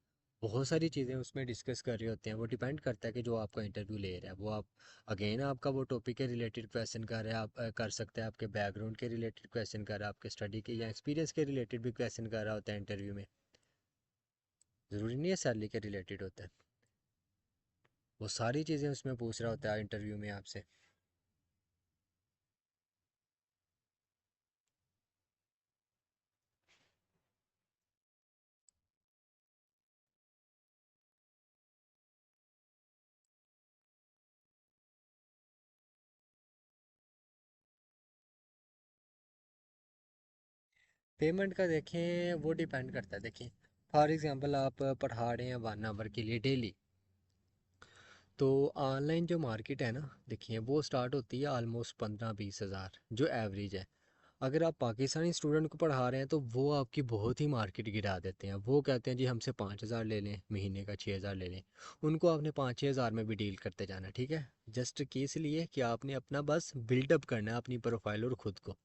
बहुत सारी चीज़ें उसमें डिस्कस कर रहे होते हैं, वो डिपेंड करता है कि जो आपका इंटरव्यू ले रहा है वो आप, अगेन आपका वो टॉपिक के रिलेटेड क्वेश्चन कर रहे हैं, आप कर सकते हैं, आपके बैकग्राउंड के रिलेटेड क्वेश्चन कर रहा है, आपके स्टडी के या एक्सपीरियंस के रिलेटेड भी क्वेश्चन कर रहा होता है इंटरव्यू में। ज़रूरी नहीं है सैलरी के रिलेटेड होता है, वो सारी चीज़ें उसमें पूछ रहा होता है इंटरव्यू में आपसे। पेमेंट का देखें, वो डिपेंड करता है। देखिए, फॉर एग्जांपल आप पढ़ा रहे हैं 1 आवर के लिए डेली, तो ऑनलाइन जो मार्केट है ना, देखिए वो स्टार्ट होती है ऑलमोस्ट 15-20 हज़ार, जो एवरेज है। अगर आप पाकिस्तानी स्टूडेंट को पढ़ा रहे हैं तो वो आपकी बहुत ही मार्केट गिरा देते हैं, वो कहते हैं जी हमसे 5 हज़ार ले लें, महीने का 6 हज़ार ले लें। उनको आपने 5-6 हज़ार में भी डील करते जाना, ठीक है। जस्ट कि इसलिए कि आपने अपना बस बिल्डअप करना है अपनी प्रोफाइल और ख़ुद को।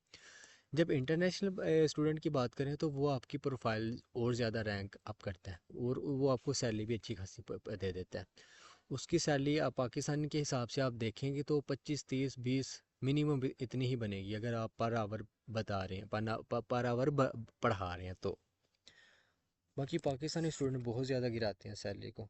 जब इंटरनेशनल स्टूडेंट की बात करें तो वो आपकी प्रोफाइल और ज़्यादा रैंक अप करता है, और वो आपको सैलरी भी अच्छी खासी दे देता है। उसकी सैलरी आप पाकिस्तान के हिसाब से आप देखेंगे तो 25-30-20 मिनिमम इतनी ही बनेगी, अगर आप पर आवर बता रहे हैं, पर आवर पढ़ा रहे हैं तो। बाकी पाकिस्तानी स्टूडेंट बहुत ज़्यादा गिराते हैं सैलरी को।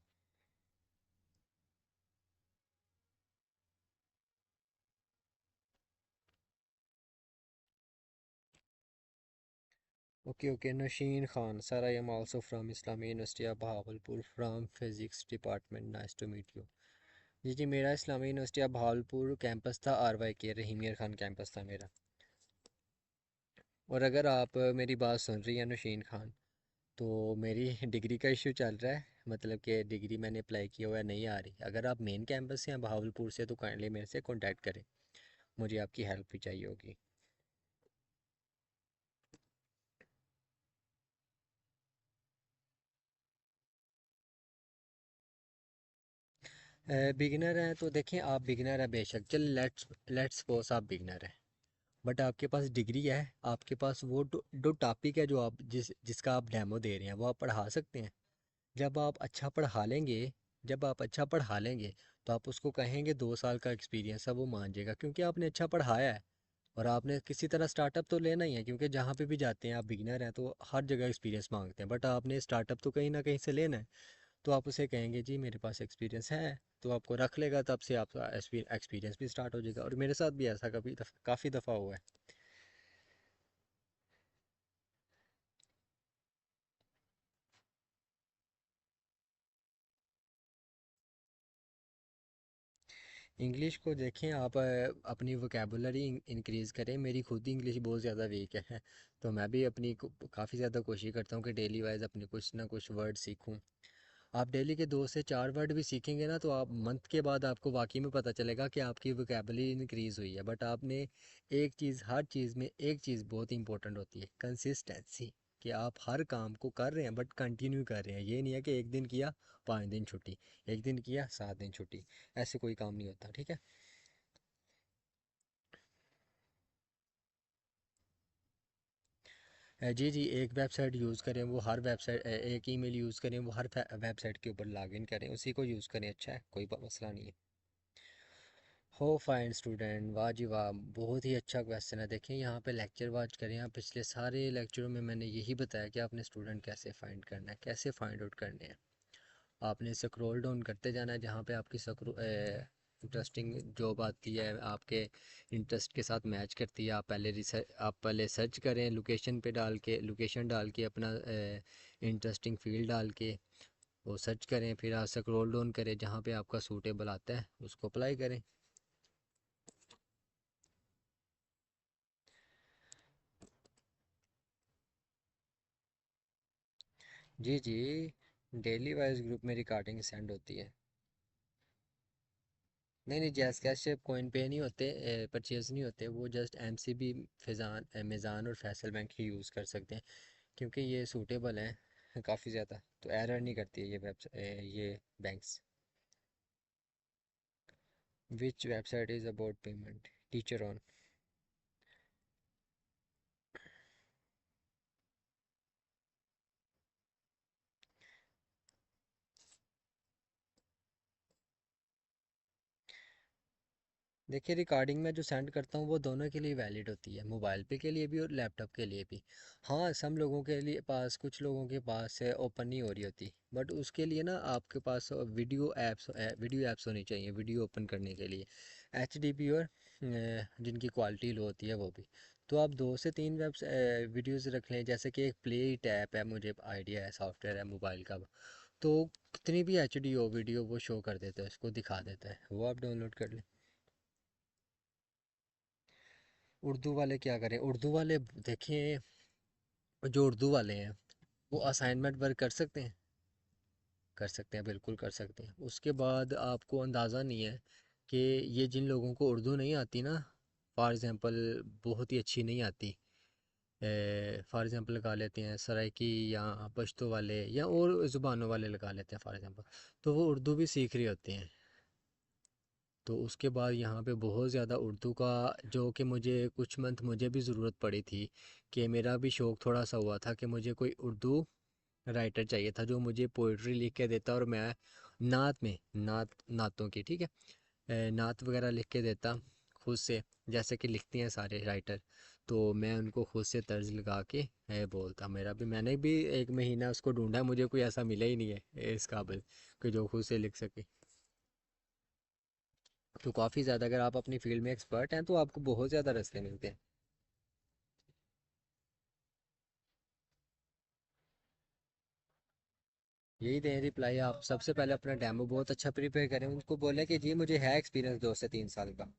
Okay okay, Nasheen Khan sir, I am also from Islami university of Bahawalpur from physics department, nice to meet you. जी जी, मेरा Islami university of Bahawalpur campus था, RYK रहीमियर खान कैंपस था मेरा। और अगर आप मेरी बात सुन रही हैं नौशीन खान, तो मेरी डिग्री का इशू चल रहा है, मतलब कि डिग्री मैंने अप्लाई किया हुआ है, नहीं आ रही। अगर आप मेन कैंपस से हैं बहावलपुर से तो काइंडली मेरे से कांटेक्ट करें, मुझे आपकी हेल्प भी चाहिए होगी। बिगिनर हैं तो देखें, आप बिगिनर हैं बेशक, चल लेट्स लेट्स सपोज आप बिगिनर हैं, बट आपके पास डिग्री है, आपके पास वो दो टॉपिक है जो आप जिसका आप डेमो दे रहे हैं वो आप पढ़ा सकते हैं। जब आप अच्छा पढ़ा लेंगे जब आप अच्छा पढ़ा लेंगे तो आप उसको कहेंगे 2 साल का एक्सपीरियंस है, वो मान जाएगा, क्योंकि आपने अच्छा पढ़ाया है। और आपने किसी तरह स्टार्टअप तो लेना ही है, क्योंकि जहाँ पे भी जाते हैं आप बिगिनर हैं तो हर जगह एक्सपीरियंस मांगते हैं, बट आपने स्टार्टअप तो कहीं ना कहीं से लेना है। तो आप उसे कहेंगे जी मेरे पास एक्सपीरियंस है, तो आपको रख लेगा, तब से आपका एक्सपीरियंस भी स्टार्ट हो जाएगा। और मेरे साथ भी ऐसा काफ़ी दफ़ा हुआ है। इंग्लिश को देखें, आप अपनी वोकेबुलरी इंक्रीज़ करें। मेरी खुद ही इंग्लिश बहुत ज़्यादा वीक है, तो मैं भी अपनी काफ़ी ज़्यादा कोशिश करता हूँ कि डेली वाइज अपने कुछ ना कुछ वर्ड सीखूँ। आप डेली के 2 से 4 वर्ड भी सीखेंगे ना, तो आप मंथ के बाद आपको वाकई में पता चलेगा कि आपकी वोकेबलरी इंक्रीज़ हुई है। बट आपने एक चीज़, हर चीज़ में एक चीज़ बहुत इंपॉर्टेंट होती है, कंसिस्टेंसी। कि आप हर काम को कर रहे हैं बट कंटिन्यू कर रहे हैं। ये नहीं है कि एक दिन किया 5 दिन छुट्टी, एक दिन किया 7 दिन छुट्टी, ऐसे कोई काम नहीं होता। ठीक है। जी जी, एक वेबसाइट यूज़ करें, वो हर वेबसाइट, एक ईमेल यूज़ करें, वो हर वेबसाइट के ऊपर लॉगिन करें, उसी को यूज़ करें, अच्छा है, कोई मसला नहीं है। हो फाइन स्टूडेंट, वाह जी वाह, बहुत ही अच्छा क्वेश्चन है। देखिए यहाँ पे लेक्चर वाच करें आप, पिछले सारे लेक्चरों में मैंने यही बताया कि आपने स्टूडेंट कैसे फाइंड करना है, कैसे फाइंड आउट करने हैं। आपने स्क्रॉल डाउन करते जाना है, जहाँ पे आपकी इंटरेस्टिंग जॉब आती है, आपके इंटरेस्ट के साथ मैच करती है, आप पहले सर्च करें, लोकेशन पे डाल के, लोकेशन डाल के अपना इंटरेस्टिंग फील्ड डाल के वो सर्च करें, फिर आप स्क्रॉल डाउन करें, जहाँ पे आपका सूटेबल आता है उसको अप्लाई करें। जी जी, डेली वाइज ग्रुप में रिकॉर्डिंग सेंड होती है। नहीं नहीं, जैस कैश कॉइन पे नहीं होते, परचेज नहीं होते, वो जस्ट एमसीबी, फिजान, मेज़ान और फैसल बैंक ही यूज़ कर सकते हैं, क्योंकि ये सूटेबल हैं काफ़ी ज़्यादा, तो एरर नहीं करती है ये banks. Which website is about payment? Teacher on. देखिए रिकॉर्डिंग में जो सेंड करता हूँ वो दोनों के लिए वैलिड होती है, मोबाइल पे के लिए भी और लैपटॉप के लिए भी। हाँ, सम लोगों के लिए पास, कुछ लोगों के पास से ओपन नहीं हो रही होती, बट उसके लिए ना आपके पास वीडियो ऐप्स होनी चाहिए वीडियो ओपन करने के लिए, एचडीपी, और जिनकी क्वालिटी लो होती है वो भी। तो आप 2 से 3 वीडियोज़ रख लें, जैसे कि एक प्ले इट ऐप है, मुझे आइडिया है, सॉफ्टवेयर है मोबाइल का। तो कितनी भी एचडी हो वीडियो वो शो कर देता है, उसको दिखा देता है, वो आप डाउनलोड कर लें। उर्दू वाले क्या करें? उर्दू वाले देखें, जो उर्दू वाले हैं वो असाइनमेंट वर्क कर सकते हैं, कर सकते हैं, बिल्कुल कर सकते हैं। उसके बाद आपको अंदाज़ा नहीं है कि ये जिन लोगों को उर्दू नहीं आती ना, फॉर एग्ज़ाम्पल बहुत ही अच्छी नहीं आती, फॉर एग्ज़ाम्पल लगा लेते हैं सराइकी या पश्तो वाले या और ज़ुबानों वाले लगा लेते हैं फॉर एग्ज़ाम्पल, तो वो उर्दू भी सीख रहे होते हैं। तो उसके बाद यहाँ पे बहुत ज़्यादा उर्दू का, जो कि मुझे कुछ मंथ मुझे भी ज़रूरत पड़ी थी, कि मेरा भी शौक़ थोड़ा सा हुआ था कि मुझे कोई उर्दू राइटर चाहिए था जो मुझे पोइट्री लिख के देता, और मैं नातों की, ठीक है, नात वगैरह लिख के देता खुद से, जैसे कि लिखते हैं सारे राइटर। तो मैं उनको खुद से तर्ज लगा के बोलता। मैंने भी 1 महीना उसको ढूंढा, मुझे कोई ऐसा मिला ही नहीं है इस काबिल कि जो खुद से लिख सके। तो काफ़ी ज़्यादा, अगर आप अपनी फील्ड में एक्सपर्ट हैं तो आपको बहुत ज़्यादा रास्ते मिलते हैं। यही दें रिप्लाई, आप सबसे पहले अपना डेमो बहुत अच्छा प्रिपेयर करें, उनको बोलें कि जी मुझे है एक्सपीरियंस 2 से 3 साल का।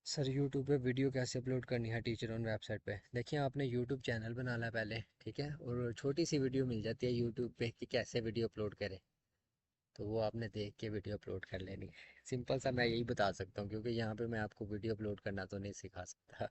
सर यूट्यूब पे वीडियो कैसे अपलोड करनी है टीचर ऑन वेबसाइट पे? देखिए आपने यूट्यूब चैनल बनाना है पहले, ठीक है, और छोटी सी वीडियो मिल जाती है यूट्यूब पे कि कैसे वीडियो अपलोड करें, तो वो आपने देख के वीडियो अपलोड कर लेनी है। सिंपल सा मैं यही बता सकता हूँ, क्योंकि यहाँ पे मैं आपको वीडियो अपलोड करना तो नहीं सिखा सकता।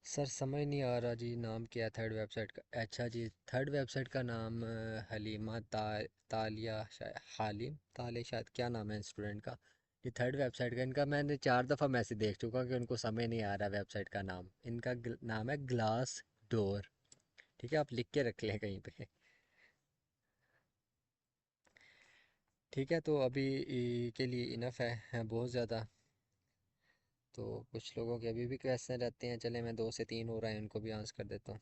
सर समझ नहीं आ रहा जी, नाम क्या है थर्ड वेबसाइट का? अच्छा जी, थर्ड वेबसाइट का नाम हलीमा तालिया, शायद हालिम ताले, शायद, क्या नाम है स्टूडेंट का? ये थर्ड वेबसाइट का, इनका मैंने 4 दफ़ा मैसेज देख चुका कि उनको समझ नहीं आ रहा वेबसाइट का नाम। इनका नाम है ग्लास डोर, ठीक है, आप लिख के रख लें कहीं पे। ठीक है, तो अभी के लिए इनफ है बहुत ज़्यादा। तो कुछ लोगों के अभी भी क्वेश्चन रहते हैं, चले मैं 2 से 3 हो रहे हैं उनको भी आंसर कर देता हूँ।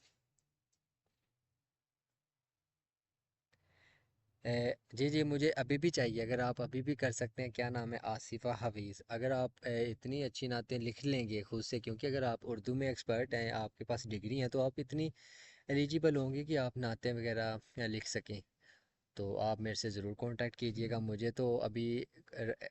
जी जी, मुझे अभी भी चाहिए, अगर आप अभी भी कर सकते हैं। क्या नाम है? आसिफा हफीज़। अगर आप इतनी अच्छी नातें लिख लेंगे खुद से, क्योंकि अगर आप उर्दू में एक्सपर्ट हैं, आपके पास डिग्री है, तो आप इतनी एलिजिबल होंगे कि आप नातें वगैरह लिख सकें। तो आप मेरे से ज़रूर कांटेक्ट कीजिएगा। मुझे तो अभी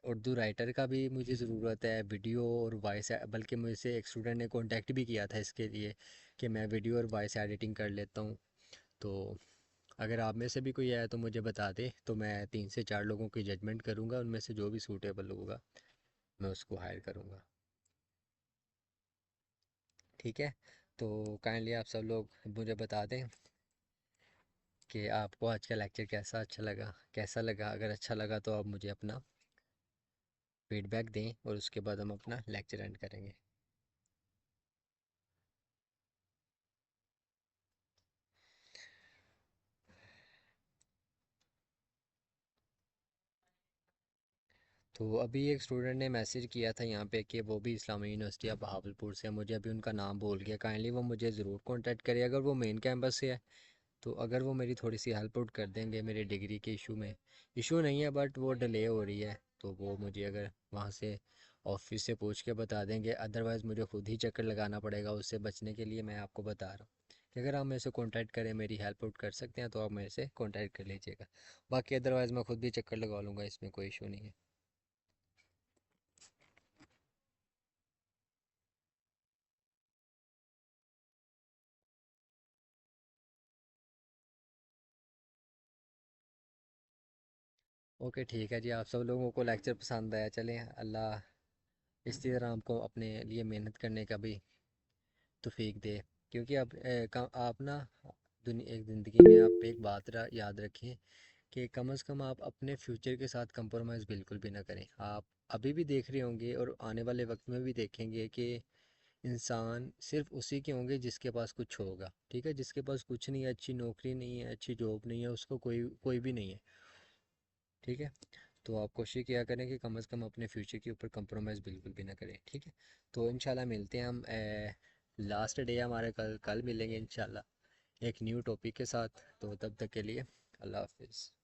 उर्दू राइटर का भी मुझे ज़रूरत है, वीडियो और वॉइस, बल्कि मुझसे एक स्टूडेंट ने कांटेक्ट भी किया था इसके लिए कि मैं वीडियो और वॉइस एडिटिंग कर लेता हूँ। तो अगर आप में से भी कोई है तो मुझे बता दे, तो मैं 3 से 4 लोगों की जजमेंट करूँगा, उनमें से जो भी सूटेबल होगा मैं उसको हायर करूँगा। ठीक है, तो काइंडली आप सब लोग मुझे बता दें कि आपको आज का लेक्चर कैसा लगा। अगर अच्छा लगा तो आप मुझे अपना फीडबैक दें और उसके बाद हम अपना लेक्चर एंड करेंगे। तो अभी एक स्टूडेंट ने मैसेज किया था यहाँ पे कि वो भी इस्लामी यूनिवर्सिटी ऑफ बहावलपुर से है। मुझे अभी उनका नाम भूल गया, काइंडली वो मुझे ज़रूर कांटेक्ट करे अगर वो मेन कैंपस से है। तो अगर वो मेरी थोड़ी सी हेल्प आउट कर देंगे मेरे डिग्री के इशू में, इशू नहीं है बट वो डिले हो रही है, तो वो मुझे अगर वहाँ से ऑफिस से पूछ के बता देंगे, अदरवाइज़ मुझे खुद ही चक्कर लगाना पड़ेगा। उससे बचने के लिए मैं आपको बता रहा हूँ कि अगर आप मेरे से कांटेक्ट करें, मेरी हेल्प आउट कर सकते हैं तो आप मेरे से कांटेक्ट कर लीजिएगा। बाकी अदरवाइज़ मैं खुद भी चक्कर लगा लूँगा, इसमें कोई इशू नहीं है। ओके ठीक है जी, आप सब लोगों को लेक्चर पसंद आया। चलें, अल्लाह इसी तरह आपको अपने लिए मेहनत करने का भी तौफीक दे। क्योंकि आप ना दुनिया एक ज़िंदगी में आप एक बात याद रखें कि कम से कम आप अपने फ्यूचर के साथ कंप्रोमाइज़ बिल्कुल भी ना करें। आप अभी भी देख रहे होंगे और आने वाले वक्त में भी देखेंगे कि इंसान सिर्फ उसी के होंगे जिसके पास कुछ होगा। ठीक है, जिसके पास कुछ नहीं है, अच्छी नौकरी नहीं है, अच्छी जॉब नहीं है, उसको कोई कोई भी नहीं है। ठीक है, तो आप कोशिश किया करें कि कम से कम अपने फ्यूचर के ऊपर कंप्रोमाइज़ बिल्कुल भी ना करें। ठीक है, तो इंशाल्लाह मिलते हैं हम। लास्ट डे हमारे कल कल मिलेंगे इंशाल्लाह एक न्यू टॉपिक के साथ। तो तब तक के लिए अल्लाह हाफिज़।